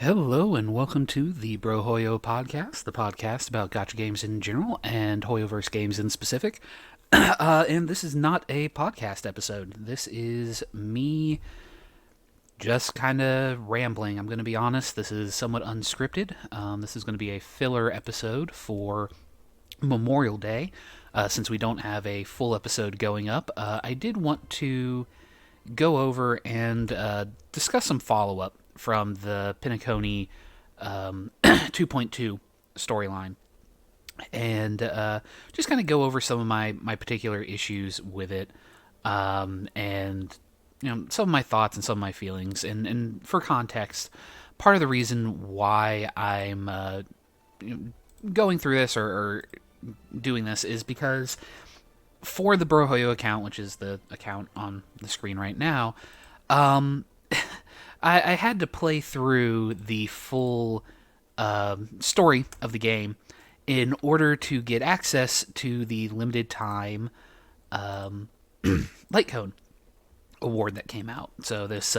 Hello and welcome to the Brohoyo podcast, the podcast about gacha games in general and Hoyoverse games in specific. And this is not a podcast episode. This is me just kind of rambling. I'm going to be honest. This is somewhat unscripted. This is going to be a filler episode for Memorial Day, since we don't have a full episode going up. I did want to go over and discuss some follow-up from the Penacony 2.2 storyline, and just kind of go over some of my particular issues with it, and some of my thoughts and some of my feelings. And for context, part of the reason why I'm going through this or doing this is because for the Brohoyo account, which is the account on the screen right now, I had to play through the full story of the game in order to get access to the limited time Light Cone award that came out. So this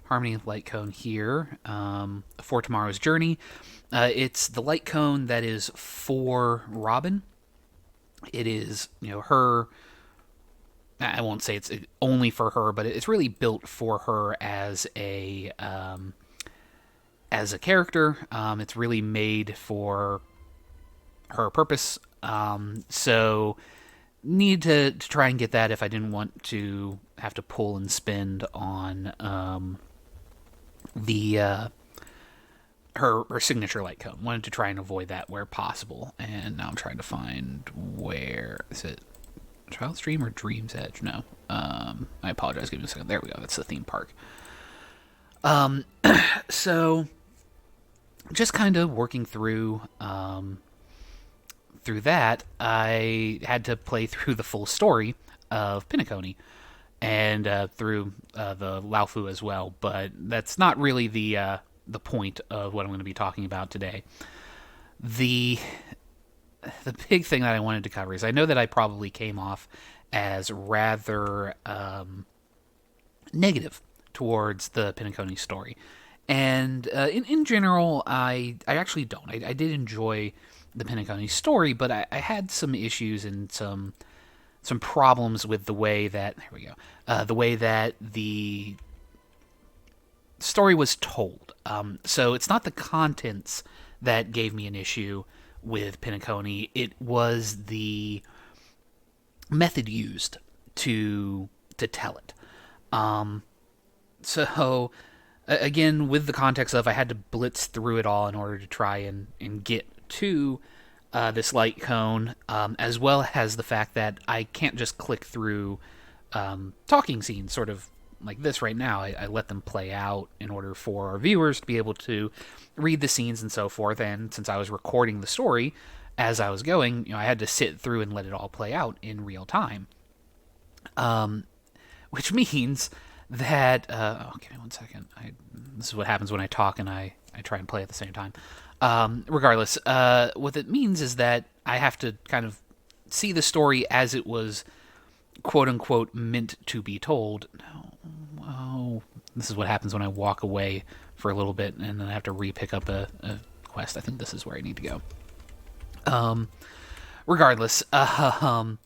Harmony Light Cone here, for Tomorrow's Journey, it's the Light Cone that is for Robin. It is, her. I won't say it's only for her, but it's really built for her as a character. It's really made for her purpose. So need to try and get that if I didn't want to have to pull and spend on the her signature light cone. Wanted to try and avoid that where possible, and now I'm trying to find where is it. Child Stream or Dream's Edge? No. I apologize. Give me a second. There we go. That's the theme park. So just kind of working through that, I had to play through the full story of Penacony and through the Laufu as well. But that's not really the point of what I'm going to be talking about today. The big thing that I wanted to cover is I know that I probably came off as rather negative towards the Penacony story. And in general, I actually don't. I did enjoy the Penacony story, but I had some issues and some problems with the way that, there we go, the way that the story was told. So it's not the contents that gave me an issue with Penacony. It was the method used to tell it. So again, with the context of I had to blitz through it all in order to try and get to this light cone, as well as the fact that I can't just click through talking scenes sort of like this right now. I let them play out in order for our viewers to be able to read the scenes and so forth. And since I was recording the story as I was going, I had to sit through and let it all play out in real time. Which means that give me one second. This is what happens when I talk and I try and play at the same time. Regardless, what it means is that I have to kind of see the story as it was quote unquote meant to be told. Oh, this is what happens when I walk away for a little bit and then I have to re-pick up a quest. I think this is where I need to go. Regardless, I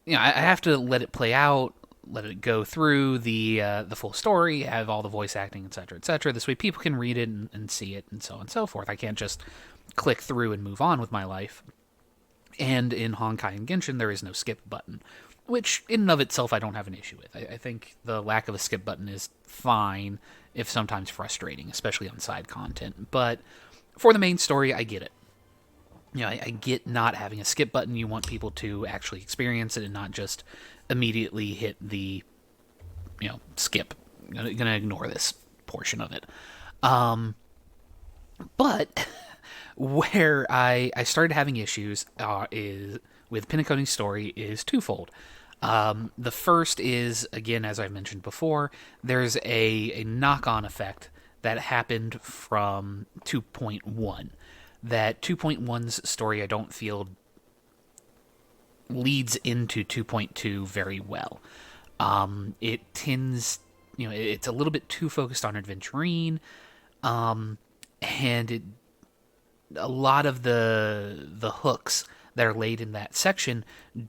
have to let it play out, let it go through the full story, have all the voice acting, etc., etc. This way people can read it and see it and so on and so forth. I can't just click through and move on with my life. And in Honkai and Genshin, there is no skip button, which in and of itself I don't have an issue with. I think the lack of a skip button is fine, if sometimes frustrating, especially on side content. But for the main story, I get it. I get not having a skip button. You want people to actually experience it and not just immediately hit the, skip. I'm gonna ignore this portion of it. But where I started having issues is with Penacony's story is twofold. The first is, again, as I mentioned before, there's a knock-on effect that happened from 2.1. That 2.1's story, I don't feel, leads into 2.2 very well. It tends it's a little bit too focused on adventuring, and a lot of the hooks that are laid in that section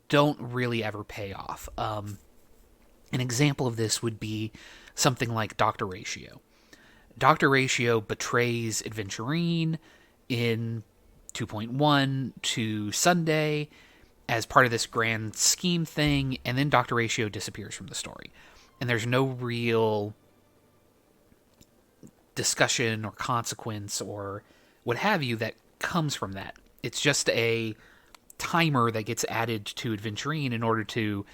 don't really ever pay off. An example of this would be something like Dr. Ratio. Dr. Ratio betrays Adventurine in 2.1 to Sunday as part of this grand scheme thing, and then Dr. Ratio disappears from the story. And there's no real discussion or consequence or what have you that comes from that. It's just a timer that gets added to Adventurine in order to,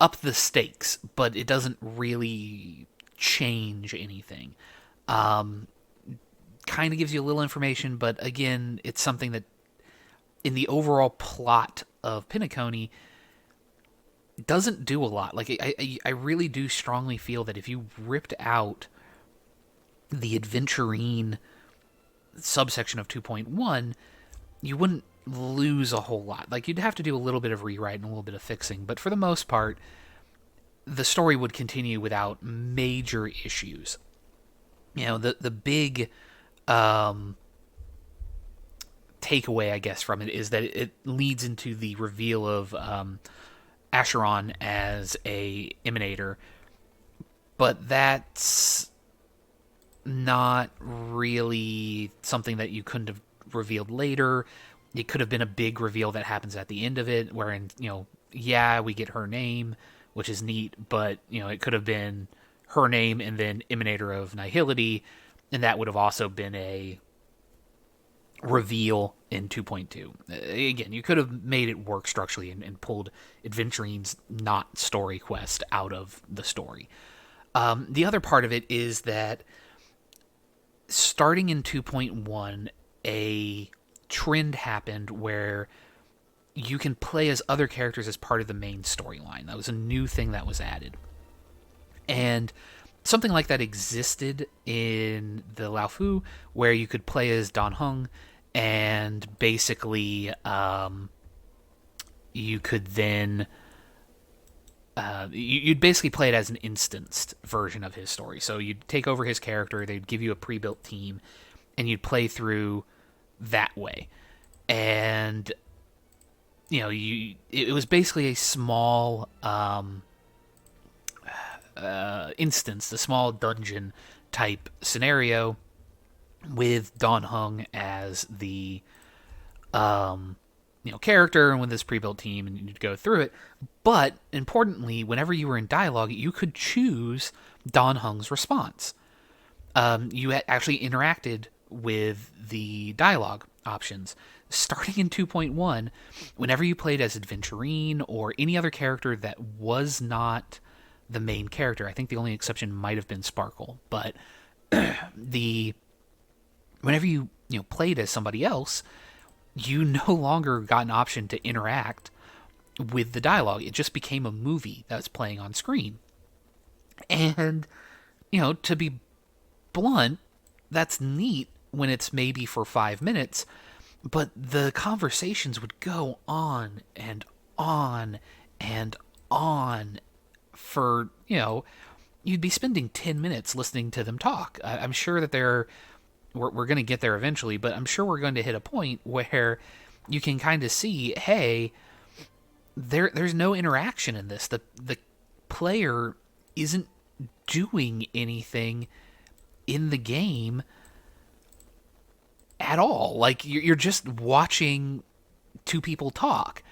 up the stakes, but it doesn't really change anything. Kind of gives you a little information, but again, it's something that in the overall plot of Penacony doesn't do a lot. Like, I really do strongly feel that if you ripped out the Adventurine subsection of 2.1, you wouldn't lose a whole lot. Like, you'd have to do a little bit of rewrite and a little bit of fixing, but for the most part, the story would continue without major issues. The big takeaway, I guess, from it is that it leads into the reveal of Acheron as a Emanator, but that's not really something that you couldn't have revealed later. It could have been a big reveal that happens at the end of it, wherein, we get her name, which is neat, but, it could have been her name and then Emanator of Nihility, and that would have also been a reveal in 2.2. Again, you could have made it work structurally and pulled Adventurine's not story quest out of the story. The other part of it is that starting in 2.1, a trend happened where you can play as other characters as part of the main storyline. That was a new thing that was added. And something like that existed in the Lao Fu, where you could play as Dan Heng, and basically you could then you'd basically play it as an instanced version of his story. So you'd take over his character, they'd give you a pre-built team, and you'd play through that way. And it was basically a small instance, the small dungeon type scenario with Dan Heng as the character and with this pre-built team, and you'd go through it. But importantly, whenever you were in dialogue, you could choose Dan Heng's response. You actually interacted with the dialogue options. Starting in 2.1, whenever you played as Adventurine or any other character that was not the main character, I think the only exception might have been Sparkle, but whenever you played as somebody else, you no longer got an option to interact with the dialogue. It just became a movie that was playing on screen. And, to be blunt, that's neat when it's maybe for 5 minutes, but the conversations would go on and on and on for, you'd be spending 10 minutes listening to them talk. I'm sure that we're going to get there eventually, but I'm sure we're going to hit a point where you can kind of see, hey, there's no interaction in this. The player isn't doing anything in the game at all. Like, you're just watching two people talk.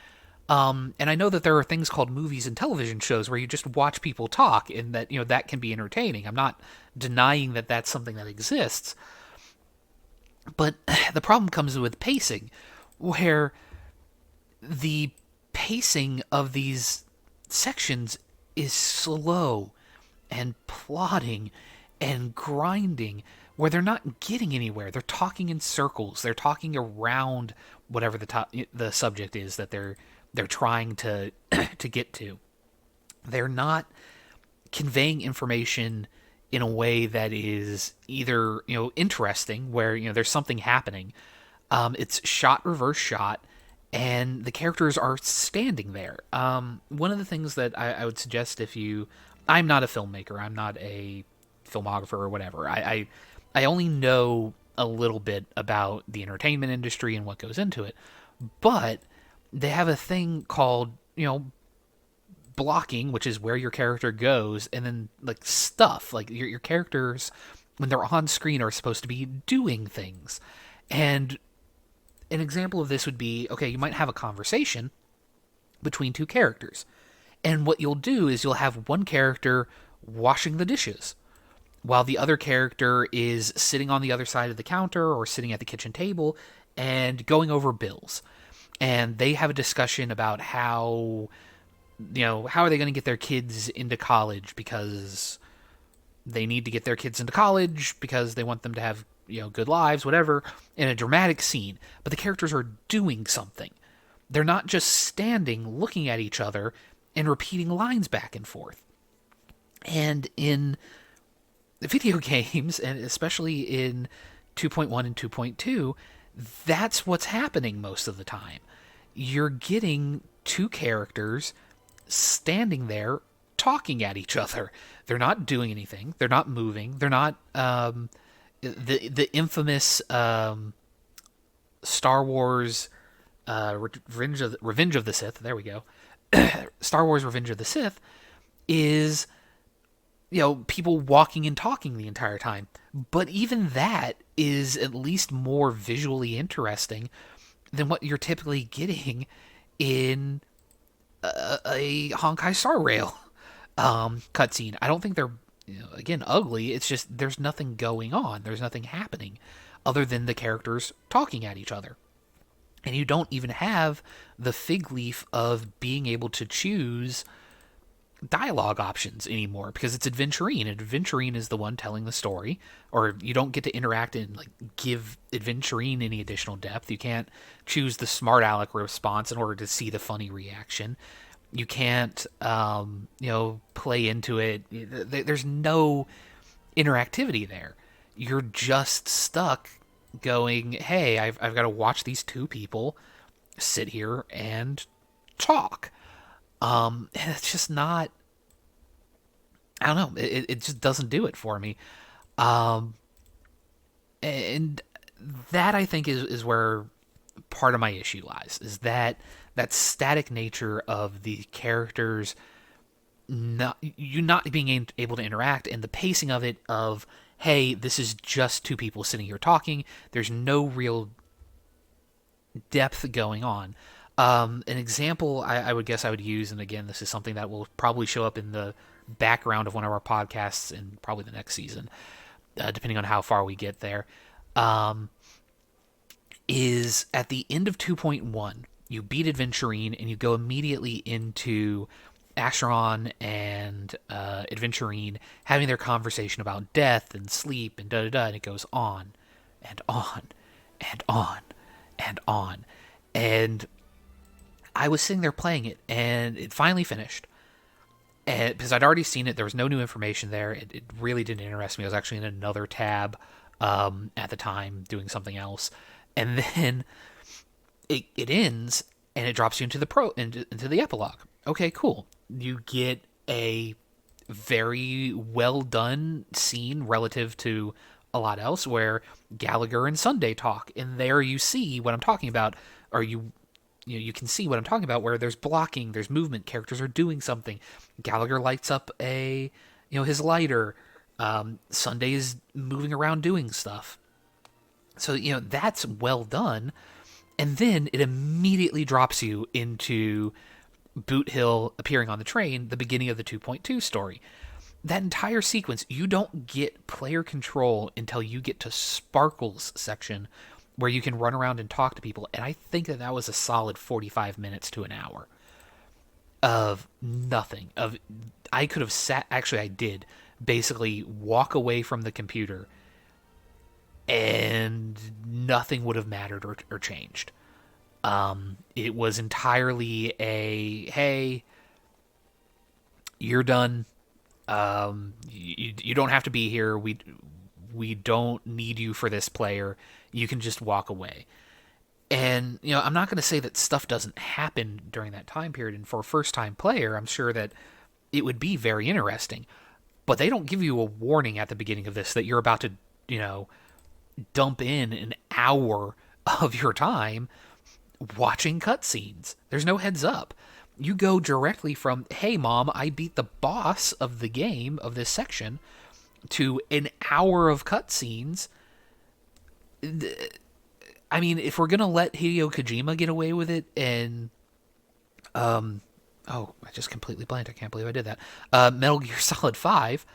And I know that there are things called movies and television shows where you just watch people talk, and that, that can be entertaining. I'm not denying that that's something that exists. But the problem comes with pacing, where the pacing of these sections is slow and plodding and grinding, where they're not getting anywhere. They're talking in circles. They're talking around whatever the subject is that they're trying to to get to. They're not conveying information in a way that is either interesting, where there's something happening. It's shot, reverse shot, and the characters are standing there. One of the things that I would suggest, if you I'm not a filmmaker. I'm not a filmographer or whatever. I only know a little bit about the entertainment industry and what goes into it. But they have a thing called, blocking, which is where your character goes, and then like stuff. Like your characters, when they're on screen, are supposed to be doing things. And an example of this would be, okay, you might have a conversation between two characters. And what you'll do is you'll have one character washing the dishes while the other character is sitting on the other side of the counter or sitting at the kitchen table and going over bills. And they have a discussion about how are they going to get their kids into college, because they need to get their kids into college because they want them to have, good lives, whatever, in a dramatic scene. But the characters are doing something. They're not just standing looking at each other and repeating lines back and forth. And in video games, and especially in 2.1 and 2.2, that's what's happening most of the time. You're getting two characters standing there talking at each other. They're not doing anything. They're not moving. They're not the infamous Star Wars Revenge of the Sith. There we go. Star Wars Revenge of the Sith is people walking and talking the entire time. But even that is at least more visually interesting than what you're typically getting in a Honkai Star Rail cutscene. I don't think they're, again, ugly. It's just there's nothing going on. There's nothing happening other than the characters talking at each other. And you don't even have the fig leaf of being able to choose dialogue options anymore, because it's Adventurine, and Adventurine is the one telling the story, or you don't get to interact and like give Adventurine any additional depth. You can't choose the smart aleck response in order to see the funny reaction. You can't play into it. There's no interactivity there. You're just stuck going, hey, I've got to watch these two people sit here and talk. And it's just not, I don't know, it just doesn't do it for me. And that, I think, is where part of my issue lies, is that static nature of the characters not being able to interact, and the pacing of it of, hey, this is just two people sitting here talking. There's no real depth going on. An example I would guess I would use, and again, this is something that will probably show up in the background of one of our podcasts in probably the next season, depending on how far we get there, is at the end of 2.1, you beat Adventurine, and you go immediately into Acheron and Adventurine having their conversation about death and sleep and da-da-da, and it goes on and on and on and on. And I was sitting there playing it, and it finally finished. And because I'd already seen it, there was no new information there. It really didn't interest me. I was actually in another tab at the time doing something else. And then it ends, and it drops you into the epilogue. Okay, cool. You get a very well done scene relative to a lot else, where Gallagher and Sunday talk, and there you see what I'm talking about, or you can see what I'm talking about, where there's blocking, there's movement, characters are doing something. Gallagher lights up his lighter. Sunday is moving around doing stuff. So, that's well done. And then it immediately drops you into Boot Hill appearing on the train, the beginning of the 2.2 story. That entire sequence, you don't get player control until you get to Sparkle's section, where you can run around and talk to people. And I think that was a solid 45 minutes to an hour of nothing. I could have sat, actually I did, basically walk away from the computer, and nothing would have mattered or changed. It was entirely a, hey, you're done. You don't have to be here. We don't need you for this player. You can just walk away. And, I'm not going to say that stuff doesn't happen during that time period. And for a first-time player, I'm sure that it would be very interesting. But they don't give you a warning at the beginning of this that you're about to, you know, dump in an hour of your time watching cutscenes. There's no heads up. You go directly from, hey, mom, I beat the boss of the game, of this section, to an hour of cutscenes. I mean, if we're going to let Hideo Kojima get away with it and, oh, I just completely blanked. I can't believe I did that. Metal Gear Solid 5,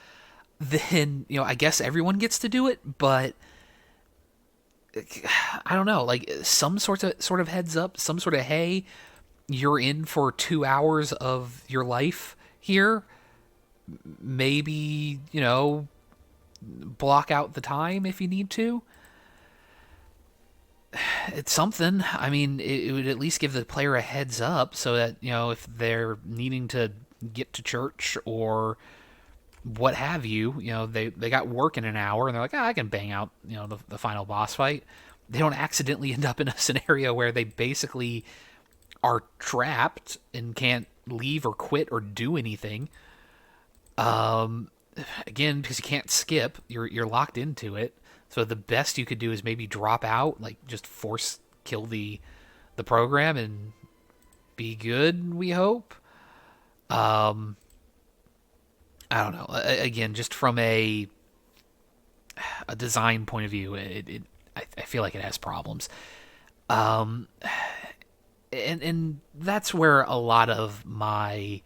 then, you know, I guess everyone gets to do it, but I don't know, like some sort of heads up, some sort of, hey, you're in for 2 hours of your life here. Maybe, you know, block out the time if you need to. It's something. I mean, it would at least give the player a heads up so that, you know, if they're needing to get to church or what have you, you know, they got work in an hour and they're like, I can bang out, you know, the final boss fight. They don't accidentally end up in a scenario where they basically are trapped and can't leave or quit or do anything. Again, because you can't skip, you're locked into it. So the best you could do is maybe drop out, like just force kill the program and be good, we hope. I don't know. Again, just from a design point of view, I feel like it has problems. And that's where a lot of my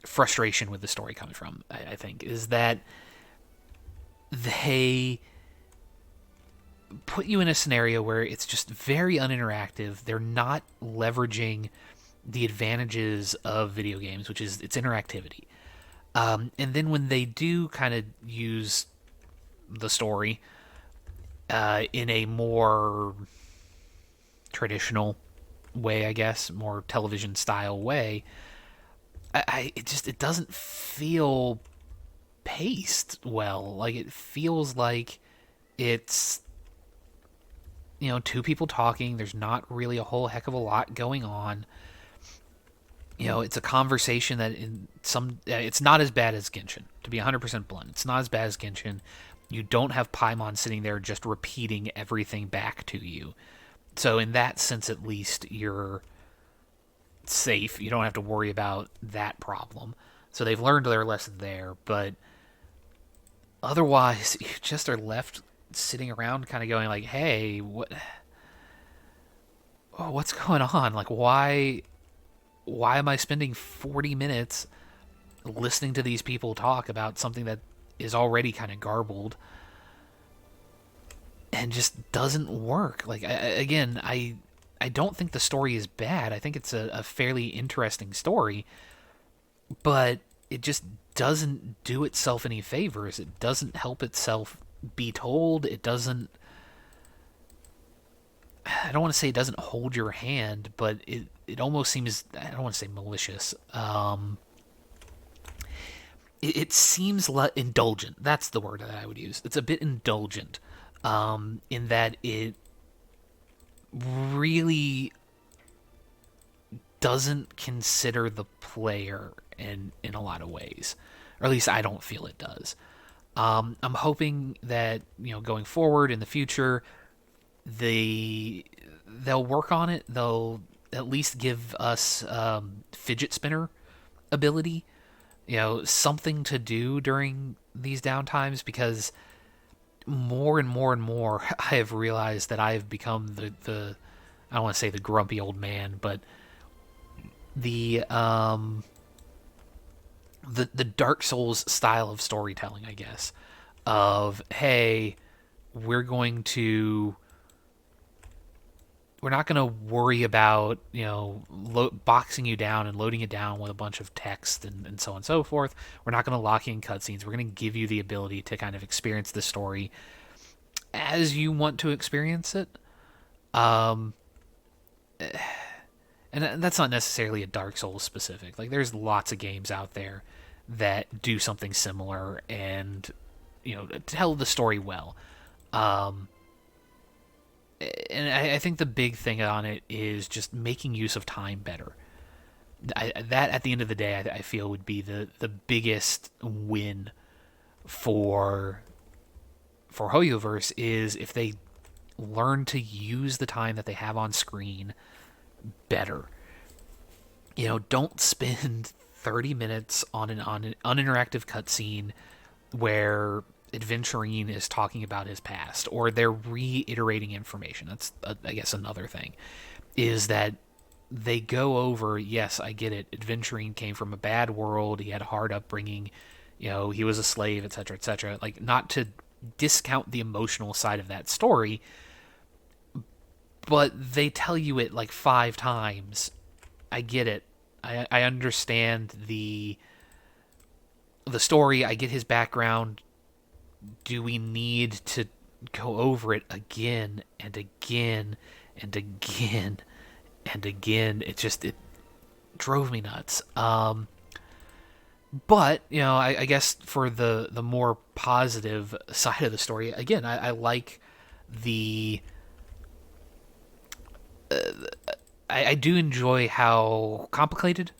frustration with the story comes from, I think, is that they put you in a scenario where it's just very uninteractive. They're not leveraging the advantages of video games, which is its interactivity. And then when they do kind of use the story in a more traditional way, I guess, more television style way, it doesn't feel paced well. Like, it feels like it's, you know, two people talking. There's not really a whole heck of a lot going on. You know, it's a conversation that it's not as bad as Genshin, to be 100% blunt. It's not as bad as Genshin. You don't have Paimon sitting there just repeating everything back to you. So in that sense, at least, you're safe. You don't have to worry about that problem. So they've learned their lesson there, but otherwise, you just are left sitting around kind of going like, hey, what's going on? Like, why am I spending 40 minutes listening to these people talk about something that is already kind of garbled and just doesn't work? Like, I don't think the story is bad. I think it's a fairly interesting story, but it just doesn't do itself any favors. It doesn't help itself be told. It doesn't, I don't want to say it doesn't hold your hand, but it almost seems, I don't want to say malicious. It seems indulgent. That's the word that I would use. It's a bit indulgent in that it really doesn't consider the player in a lot of ways. Or at least I don't feel it does. I'm hoping that, you know, going forward in the future, they'll work on it. They'll at least give us fidget spinner ability, you know, something to do during these downtimes, because more and more and more I have realized that I have become the I don't want to say the grumpy old man, but the Dark Souls style of storytelling, I guess, of, hey, we're not going to worry about, you know, boxing you down and loading it down with a bunch of text and so on and so forth. We're not going to lock you in cutscenes. We're going to give you the ability to kind of experience the story as you want to experience it. And that's not necessarily a Dark Souls specific. Like, there's lots of games out there that do something similar and, you know, tell the story well. And I think the big thing on it is just making use of time better. that at the end of the day, I feel would be the biggest win for Hoyoverse, is if they learn to use the time that they have on screen better. Don't spend 30 minutes on an uninteractive cutscene where Adventurine is talking about his past, or they're reiterating information. That's, I guess, another thing, is that they go over, yes, I get it, Adventurine came from a bad world, he had a hard upbringing, he was a slave, etc., etc. Like, not to discount the emotional side of that story, but they tell you it like 5 times. I get it. I understand the story. I get his background. Do we need to go over it again and again and again and again? It drove me nuts. But I guess for the more positive side of the story, again, I like the. I do enjoy how complicated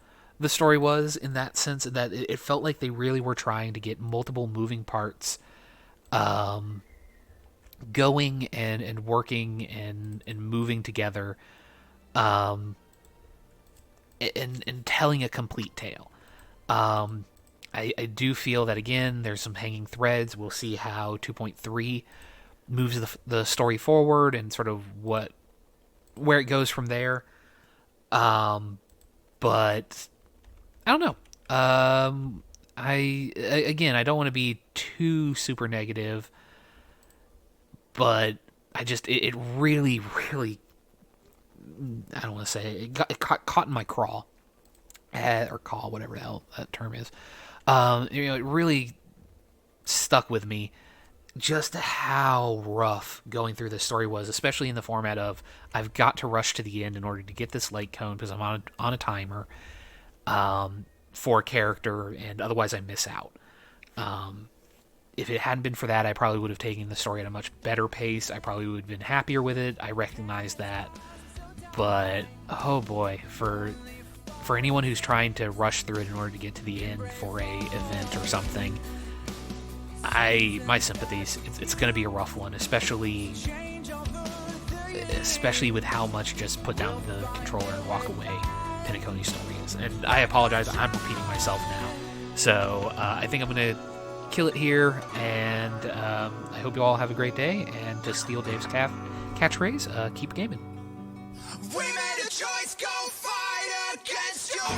the story was, in that sense, that it felt like they really were trying to get multiple moving parts going and working and moving together, and telling a complete tale. I do feel that, again, there's some hanging threads. We'll see how 2.3 moves the story forward, and sort of where it goes from there. But I don't know. I don't want to be too super negative, but it really, really, I don't want to say it caught in my craw, or caw, whatever the hell that term is. It really stuck with me just how rough going through this story was, especially in the format of, I've got to rush to the end in order to get this light cone because I'm on a timer for a character, and otherwise I miss out. If it hadn't been for that, I probably would have taken the story at a much better pace. I probably would have been happier with it. I recognize that. But, oh boy, for anyone who's trying to rush through it in order to get to the end for a event or something, my sympathies. It's going to be a rough one, especially with how much just put down the controller and walk away Penacony story is. And I apologize, I'm repeating myself now. So I think I'm going to kill it here, and I hope you all have a great day. And to steal Dave's catchphrase, keep gaming. We made a choice, go fight against your